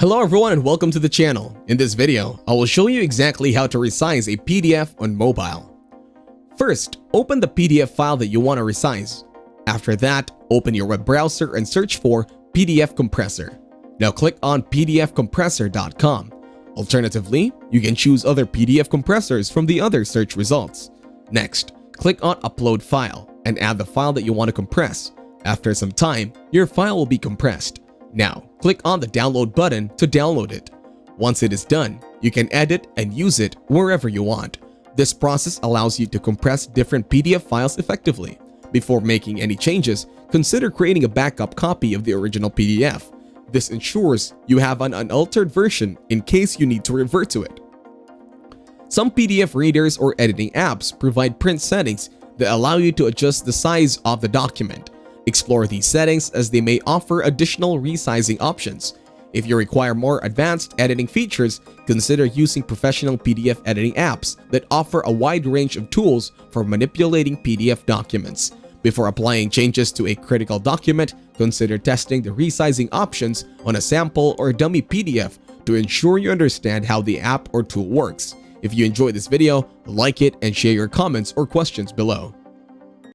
Hello everyone and welcome to the channel. In this video, I will show you exactly how to resize a PDF on mobile. First, open the PDF file that you want to resize. After that, open your web browser and search for PDF compressor. Now click on pdfcompressor.com. Alternatively, you can choose other PDF compressors from the other search results. Next, click on Upload File and add the file that you want to compress. After some time, your file will be compressed. Now, click on the download button to download it. Once it is done, you can edit and use it wherever you want. This process allows you to compress different PDF files effectively. Before making any changes, consider creating a backup copy of the original PDF. This ensures you have an unaltered version in case you need to revert to it. Some PDF readers or editing apps provide print settings that allow you to adjust the size of the document. Explore these settings as they may offer additional resizing options. If you require more advanced editing features, consider using professional PDF editing apps that offer a wide range of tools for manipulating PDF documents. Before applying changes to a critical document, consider testing the resizing options on a sample or dummy PDF to ensure you understand how the app or tool works. If you enjoyed this video, like it and share your comments or questions below.